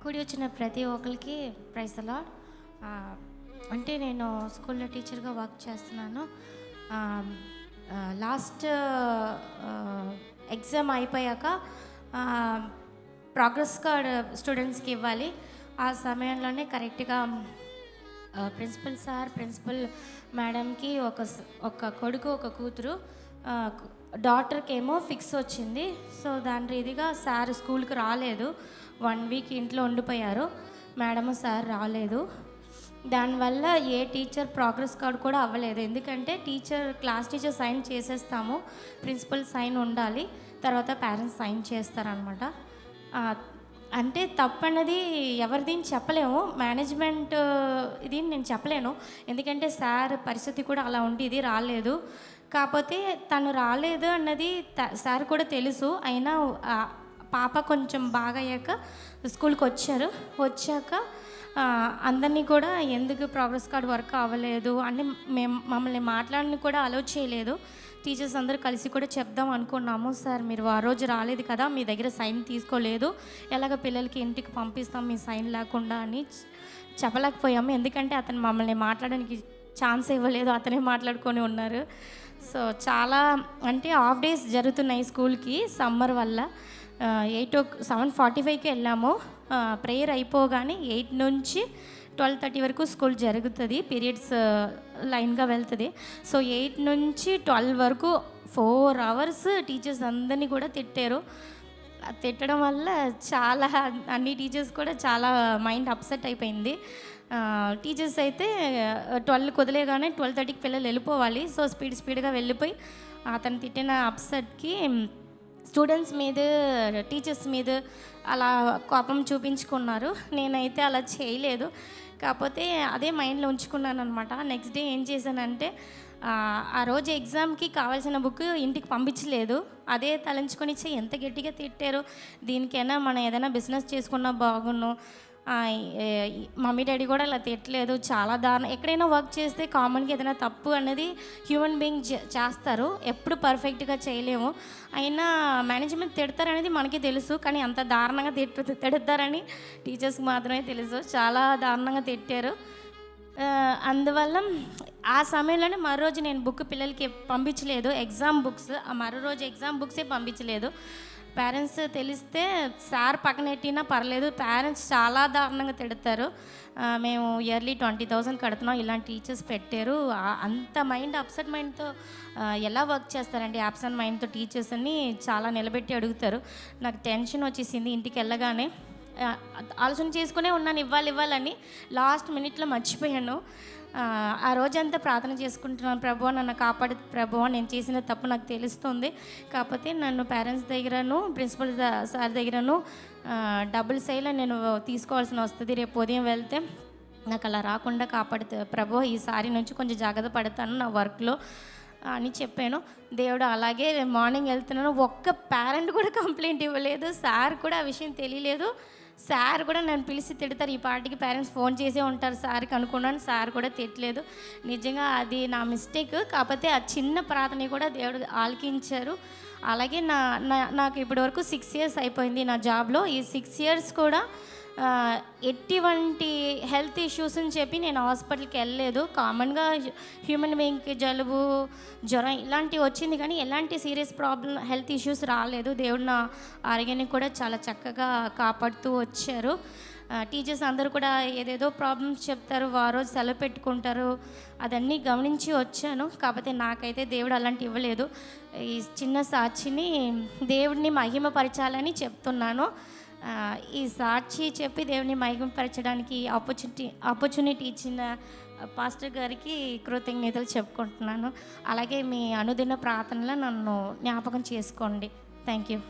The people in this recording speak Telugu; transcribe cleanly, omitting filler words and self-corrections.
కూడి వచ్చిన ప్రతి ఒక్కరికి ప్రైజ్ ద లార్డ్. అంటే నేను స్కూల్లో టీచర్గా వర్క్ చేస్తున్నాను. లాస్ట్ ఎగ్జామ్ అయిపోయాక ప్రోగ్రెస్ కార్డ్ స్టూడెంట్స్కి ఇవ్వాలి. ఆ సమయంలోనే కరెక్ట్గా ప్రిన్సిపల్ సార్, ప్రిన్సిపల్ మేడంకి ఒక కొడుకు, ఒక కూతురు, డాటర్కి ఏమో ఫిక్స్ వచ్చింది. సో దాని రీతిగా సార్ స్కూల్కి రాలేదు. 1 వీక్ ఇంట్లో ఉండిపోయారు. మేడము సార్ రాలేదు. దానివల్ల ఏ టీచర్ ప్రోగ్రెస్ కార్డ్ కూడా అవ్వలేదు. ఎందుకంటే క్లాస్ టీచర్ సైన్ చేసేస్తాము, ప్రిన్సిపల్ సైన్ ఉండాలి, తర్వాత పేరెంట్స్ సైన్ చేస్తారనమాట. అంటే తప్పన్నది ఎవరిది చెప్పలేము, మేనేజ్మెంట్ ఇది నేను చెప్పలేను. ఎందుకంటే సార్ పరిస్థితి కూడా అలా ఉండేది, రాలేదు. కాకపోతే తను రాలేదు అన్నది సార్ కూడా తెలుసు. అయినా పాప కొంచెం బాగా అయ్యాక స్కూల్కి వచ్చాక అందరినీ కూడా ఎందుకు ప్రోగ్రెస్ కార్డ్ వర్క్ అవ్వలేదు అని మమ్మల్ని మాట్లాడిని కూడా అలౌ చేయలేదు. టీచర్స్ అందరూ కలిసి కూడా చెప్దాం అనుకున్నాము. సార్ మీరు ఆ రోజు రాలేదు కదా, మీ దగ్గర సైన్ తీసుకోలేదు, ఎలాగ పిల్లలకి ఇంటికి పంపిస్తాం మీ సైన్ లేకుండా అని చెప్పలేకపోయాము. ఎందుకంటే అతను మమ్మల్ని మాట్లాడడానికి ఛాన్స్ ఇవ్వలేదు, అతనే మాట్లాడుకొని ఉన్నారు. సో చాలా అంటే హాఫ్ డేస్ జరుగుతున్నాయి స్కూల్కి సమ్మర్ వల్ల. 7:45కి వెళ్ళాము. ప్రేయర్ అయిపోగానే 8 నుంచి 12:30 వరకు స్కూల్ జరుగుతుంది. పీరియడ్స్ లైన్గా వెళ్తుంది. సో 8 నుంచి 12 వరకు 4 అవర్స్ టీచర్స్ అందరినీ కూడా తిట్టారు. తిట్టడం వల్ల చాలా అన్ని టీచర్స్ కూడా చాలా మైండ్ అప్సెట్ అయిపోయింది. టీచర్స్ అయితే 12 వదిలేగానే 12:30కి పిల్లలు వెళ్ళిపోవాలి. సో స్పీడ్గా వెళ్ళిపోయి అతను తిట్టిన అప్సెట్కి స్టూడెంట్స్ మీద, టీచర్స్ మీద అలా కోపం చూపించుకున్నారు. నేనైతే అలా చేయలేదు. కాకపోతే అదే మైండ్లో ఉంచుకున్నాను అనమాట. నెక్స్ట్ డే ఏం చేశానంటే ఆ రోజు ఎగ్జామ్కి కావాల్సిన బుక్ ఇంటికి పంపించలేదు. అదే తలంచుకొని ఎంత గట్టిగా తిట్టారు, దీనికైనా మనం ఏదైనా బిజినెస్ చేసుకున్నా బాగున్ను. మమ్మీ డాడీ కూడా అలా తిట్టలేదు. చాలా దారుణం. ఎక్కడైనా వర్క్ చేస్తే కామన్గా ఏదైనా తప్పు అనేది హ్యూమన్ బీయింగ్ చేస్తారు, ఎప్పుడు పర్ఫెక్ట్గా చేయలేము. అయినా మేనేజ్మెంట్ తిడతారనేది మనకి తెలుసు, కానీ అంత దారుణంగా తిడతారని టీచర్స్కి మాత్రమే తెలుసు. చాలా దారుణంగా తిట్టారు. అందువల్ల ఆ సమయంలోనే మరో రోజు నేను బుక్ పిల్లలకి పంపించలేదు, ఎగ్జామ్ బుక్స్. మరో రోజు ఎగ్జామ్ బుక్సే పంపించలేదు. పేరెంట్స్ తెలిస్తే సార్ పక్కనెట్టినా పర్లేదు, పేరెంట్స్ చాలా దారుణంగా తిడతారు. మేము ఇయర్లీ 20,000 కడుతున్నాం, ఇలాంటి టీచర్స్ పెట్టారు. అంత మైండ్ అప్సెట్ మైండ్తో ఎలా వర్క్ చేస్తారండి? అప్సెట్ మైండ్తో టీచర్స్ అని చాలా నిలబెట్టి అడుగుతారు. నాకు టెన్షన్ వచ్చేసింది. ఇంటికి వెళ్ళగానే ఆలోచన చేసుకునే ఉన్నాను ఇవ్వాలని. లాస్ట్ మినిట్లో మర్చిపోయాను. ఆ రోజంతా ప్రార్థన చేసుకుంటున్నాను, ప్రభువా నన్ను కాపాడు ప్రభువా, నేను చేసిన తప్పు నాకు తెలుస్తుంది. కాకపోతే నన్ను పేరెంట్స్ దగ్గరను, ప్రిన్సిపల్ సార్ దగ్గరను డబుల్ సైలో నేను తీసుకోవాల్సిన వస్తుంది. రేపు ఉదయం వెళ్తే నాకు అలా రాకుండా కాపాడుతా ప్రభువా, ఈసారి నుంచి కొంచెం జాగ్రత్త పడతాను నా వర్క్లో అని చెప్పాను. దేవుడు అలాగే మార్నింగ్ వెళ్తున్నాను. ఒక్క పేరెంట్ కూడా కంప్లైంట్ ఇవ్వలేదు. సార్ కూడా ఆ విషయం తెలియలేదు. సార్ కూడా నన్ను పిలిచి తిడతారు, ఈ పార్టీకి పేరెంట్స్ ఫోన్ చేసే ఉంటారు సార్కి అనుకున్నాను. సార్ కూడా తిట్టలేదు. నిజంగా అది నా మిస్టేక్. కాకపోతే ఆ చిన్న ప్రార్థన కూడా దేవుడు ఆలకించారు. అలాగే నాకు ఇప్పటివరకు 6 years అయిపోయింది నా జాబ్లో. ఈ 6 years కూడా ఎటువంటి హెల్త్ ఇష్యూస్ అని చెప్పి నేను హాస్పిటల్కి వెళ్ళలేదు. కామన్గా హ్యూమన్ బీయింగ్కి జలుబు, జ్వరం ఇలాంటివి వచ్చింది, కానీ ఎలాంటి సీరియస్ ప్రాబ్లం, హెల్త్ ఇష్యూస్ రాలేదు. దేవుడు నా ఆరోగ్యాన్ని కూడా చాలా చక్కగా కాపాడుతూ వచ్చారు. టీచర్స్ అందరూ కూడా ఏదేదో ప్రాబ్లమ్స్ చెప్తారు, ఆ రోజు సెలవు పెట్టుకుంటారు, అదన్నీ గమనించి వచ్చాను. కాకపోతే నాకైతే దేవుడు అలాంటి ఇవ్వలేదు. ఈ చిన్న సాక్షిని దేవుడిని మహిమపరచాలని చెప్తున్నాను. ఈ సాక్షి చెప్పి దేవుని మహిమపరచడానికి ఆపర్చునిటీ ఇచ్చిన పాస్టర్ గారికి కృతజ్ఞతలు చెప్పుకుంటున్నాను. అలాగే మీ అనుదిన ప్రార్థనలో నన్ను జ్ఞాపకం చేసుకోండి. Thank you.